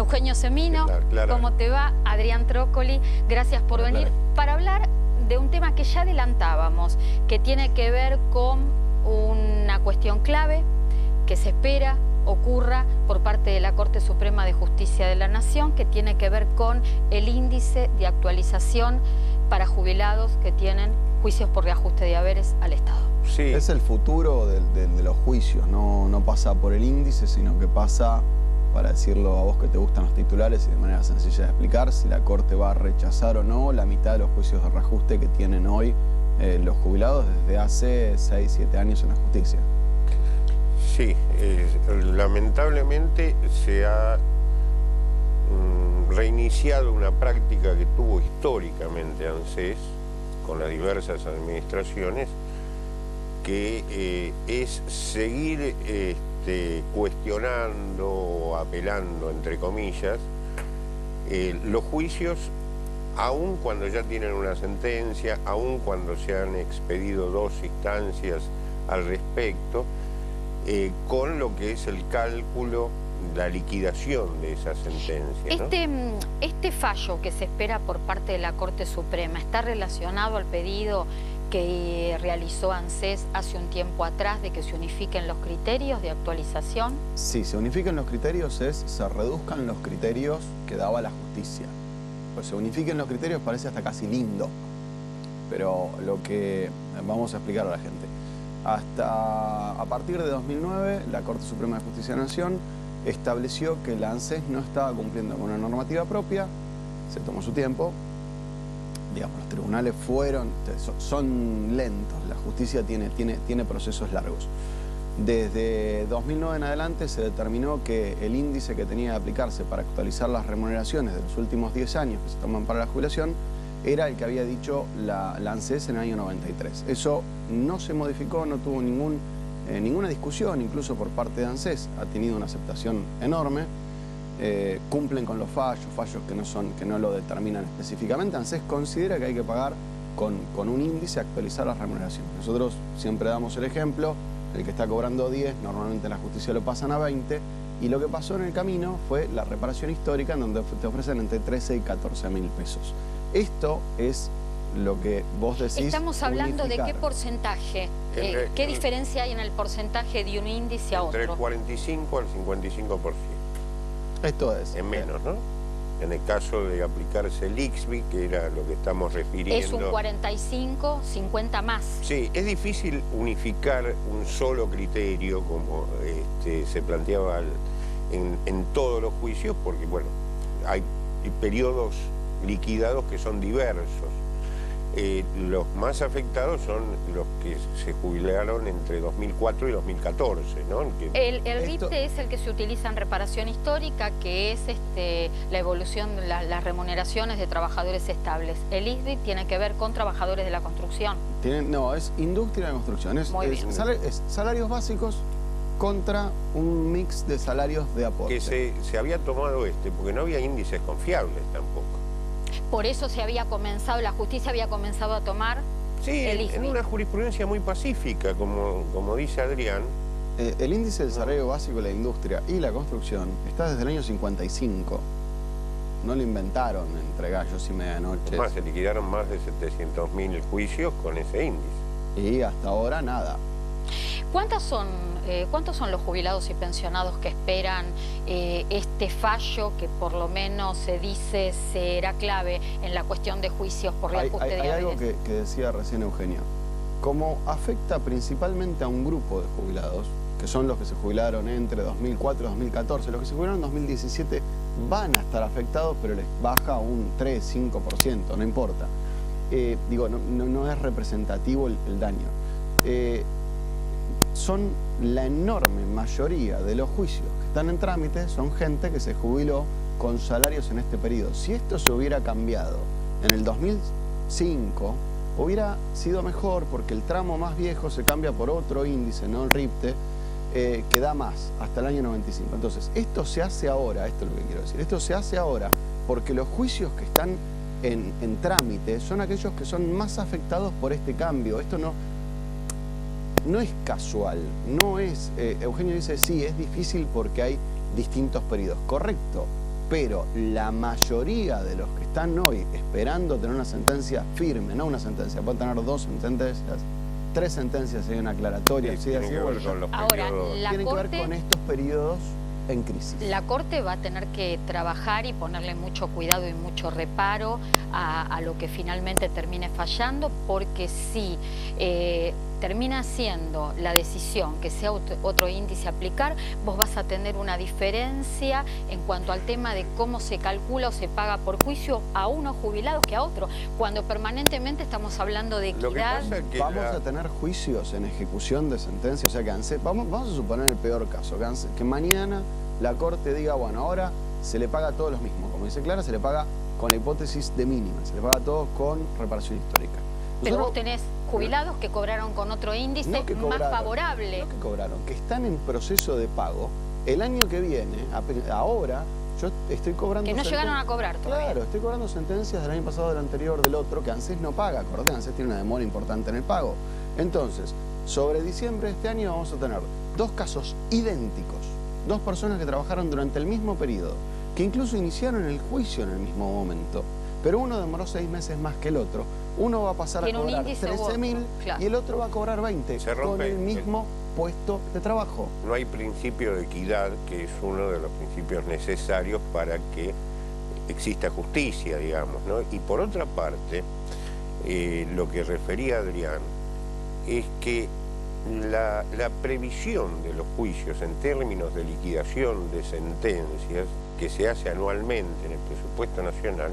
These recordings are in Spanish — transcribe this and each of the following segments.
Eugenio Semino, ¿cómo te va? Adrián Trócoli, gracias por venir para hablar de un tema que ya adelantábamos, que tiene que ver con una cuestión clave que se espera ocurra por parte de la Corte Suprema de Justicia de la Nación, que tiene que ver con el índice de actualización para jubilados que tienen juicios por reajuste de haberes al Estado. Sí. Es el futuro de los juicios, no pasa por el índice, sino que pasa, para decirlo a vos que te gustan los titulares y de manera sencilla de explicar, si la Corte va a rechazar o no la mitad de los juicios de reajuste que tienen hoy los jubilados desde hace 6, 7 años en la justicia. Sí, lamentablemente se ha reiniciado una práctica que tuvo históricamente ANSES con las diversas administraciones, que es seguir cuestionando o apelando, entre comillas, los juicios, aun cuando ya tienen una sentencia, aun cuando se han expedido 2 instancias al respecto, con lo que es el cálculo, la liquidación de esa sentencia, ¿no? Este fallo que se espera por parte de la Corte Suprema está relacionado al pedido que realizó ANSES hace un tiempo atrás de que se unifiquen los criterios de actualización. Sí, se unifiquen los criterios se reduzcan los criterios que daba la justicia. Pues se unifiquen los criterios parece hasta casi lindo, pero lo que vamos a explicar a la gente. A partir de 2009, la Corte Suprema de Justicia de la Nación estableció que la ANSES no estaba cumpliendo con una normativa propia, se tomó su tiempo, digamos, los tribunales son lentos, la justicia tiene procesos largos. Desde 2009 en adelante se determinó que el índice que tenía que aplicarse para actualizar las remuneraciones de los últimos 10 años que se toman para la jubilación era el que había dicho la ANSES en el año 93. Eso no se modificó, no tuvo ninguna discusión, incluso por parte de ANSES, ha tenido una aceptación enorme. Cumplen con los fallos que no lo determinan específicamente. ANSES considera que hay que pagar con un índice actualizar las remuneraciones. Nosotros siempre damos el ejemplo, el que está cobrando 10, normalmente en la justicia lo pasan a 20, y lo que pasó en el camino fue la reparación histórica, en donde te ofrecen entre 13 y 14 mil pesos. Esto es lo que vos decís. Estamos hablando unificar. ¿De qué porcentaje? ¿Qué diferencia hay en el porcentaje de un índice a otro? Entre el 45 al 55%. Esto es. En menos, ¿no? En el caso de aplicarse el IXBI, que era lo que estamos refiriendo. Es un 45, 50 más. Sí, es difícil unificar un solo criterio como se planteaba en todos los juicios, porque, bueno, hay periodos liquidados que son diversos. Los más afectados son los que se jubilaron entre 2004 y 2014, ¿no? El RIPTE es el que se utiliza en reparación histórica, que es la evolución de las remuneraciones de trabajadores estables. El ISDI tiene que ver con trabajadores de la construcción. No, es industria de construcción. Es salarios básicos contra un mix de salarios de aporte. Que se había tomado porque no había índices confiables tampoco. Por eso la justicia había comenzado a tomar el ISDI. En una jurisprudencia muy pacífica, como dice Adrián. El índice del salario básico de la industria y la construcción está desde el año 55. No lo inventaron entre gallos y medianoche. Además, se liquidaron más de 700.000 juicios con ese índice. Y hasta ahora nada. ¿Cuántos son los jubilados y pensionados que esperan este fallo que por lo menos se dice será clave en la cuestión de juicios por reajuste de haberes? Hay algo que decía recién Eugenio. Como afecta principalmente a un grupo de jubilados, que son los que se jubilaron entre 2004 y 2014, los que se jubilaron en 2017 van a estar afectados, pero les baja un 3, 5%, no importa. No es representativo el daño. Son la enorme mayoría de los juicios que están en trámite, son gente que se jubiló con salarios en este periodo. Si esto se hubiera cambiado en el 2005, hubiera sido mejor porque el tramo más viejo se cambia por otro índice, no el RIPTE, que da más, hasta el año 95. Entonces, esto se hace ahora, esto es lo que quiero decir, esto se hace ahora porque los juicios que están en trámite son aquellos que son más afectados por este cambio. Esto no es casual, no es... Eugenio dice, sí, es difícil porque hay distintos periodos. Correcto, pero la mayoría de los que están hoy esperando tener una sentencia firme, no una sentencia, pueden tener 2 sentencias, 3 sentencias y una aclaratoria, Sí, tiene que ver con los Ahora, periodos. la tienen que Corte... ver con estos periodos en crisis. La Corte va a tener que trabajar y ponerle mucho cuidado y mucho reparo a lo que finalmente termine fallando, porque si termina siendo la decisión que sea otro índice a aplicar, vos vas a tener una diferencia en cuanto al tema de cómo se calcula o se paga por juicio a unos jubilados que a otros, cuando permanentemente estamos hablando de equidad. Vamos a tener juicios en ejecución de sentencia, o sea que vamos a suponer el peor caso, que mañana la Corte diga, bueno, ahora se le paga a todos los mismos, como dice Clara, se le paga con la hipótesis de mínima, se le paga a todos con reparación histórica. Pero vos tenés jubilados que cobraron con otro índice más favorable. No que cobraron, que están en proceso de pago. El año que viene, ahora, yo estoy cobrando... Que no llegaron a cobrar todavía. Claro, estoy cobrando sentencias del año pasado, del anterior, del otro, que ANSES no paga. Acordé, ANSES tiene una demora importante en el pago. Entonces, sobre diciembre de este año vamos a tener 2 casos idénticos. 2 personas que trabajaron durante el mismo periodo, que incluso iniciaron el juicio en el mismo momento, pero uno demoró 6 meses más que el otro. Uno va a pasar a cobrar 13.000 y el otro va a cobrar 20 con el mismo puesto de trabajo. No hay principio de equidad, que es uno de los principios necesarios para que exista justicia, digamos, ¿no? Y por otra parte, lo que refería Adrián es que la previsión de los juicios en términos de liquidación de sentencias que se hace anualmente en el presupuesto nacional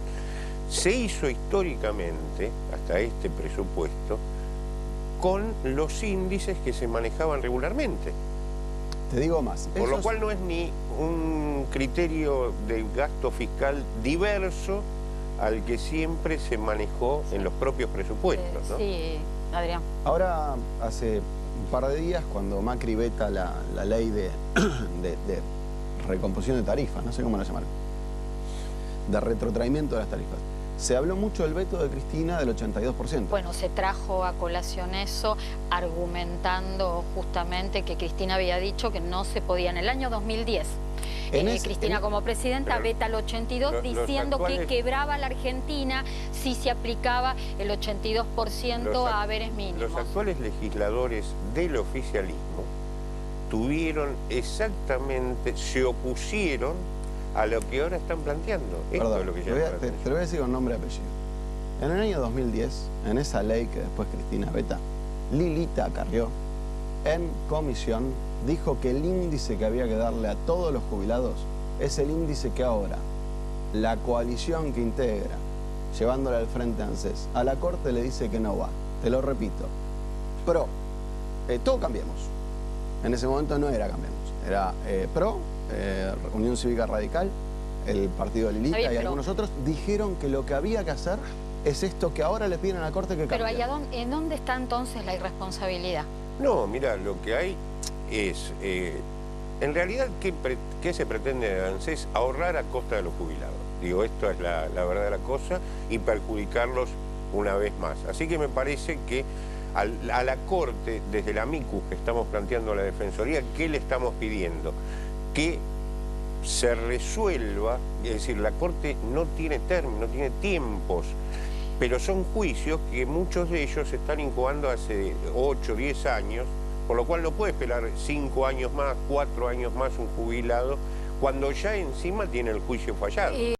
se hizo históricamente, hasta este presupuesto, con los índices que se manejaban regularmente. Te digo más. Por lo cual no es ni un criterio de gasto fiscal diverso al que siempre se manejó en los propios presupuestos, ¿no? Sí, Adrián. Ahora, hace un par de días, cuando Macri veta la ley de recomposición de tarifas, no sé cómo la llamaron, de retrotraimiento de las tarifas, se habló mucho del veto de Cristina del 82%. Bueno, se trajo a colación eso, argumentando justamente que Cristina había dicho que no se podía en el año 2010. Cristina como presidenta veta el 82 diciendo que quebraba la Argentina si se aplicaba el 82% a haberes mínimos. Los actuales legisladores del oficialismo tuvieron exactamente, se opusieron a lo que ahora están planteando. Esto es lo que te lo voy a decir con nombre y apellido. En el año 2010, en esa ley que después Cristina veta, Lilita Carrió, en comisión, dijo que el índice que había que darle a todos los jubilados es el índice que ahora la coalición que integra, llevándola al frente a ANSES, a la Corte le dice que no va. Te lo repito. PRO, todo Cambiemos. En ese momento no era Cambiemos, era PRO, Unión Cívica Radical, el partido de Lilita y algunos otros, dijeron que lo que había que hacer es esto que ahora le piden a la Corte que cambie. Pero ¿en dónde está entonces la irresponsabilidad? No, mira, lo que hay es, en realidad, ¿qué se pretende de ANSES? Ahorrar a costa de los jubilados. Digo, esto es la verdad de la cosa, y perjudicarlos una vez más. Así que me parece que a la Corte, desde la MICUS que estamos planteando a la Defensoría, ¿qué le estamos pidiendo? Que se resuelva, es decir, la Corte no tiene términos, no tiene tiempos, pero son juicios que muchos de ellos se están incubando hace 8, 10 años, por lo cual no puede esperar 5 años más, 4 años más un jubilado, cuando ya encima tiene el juicio fallado.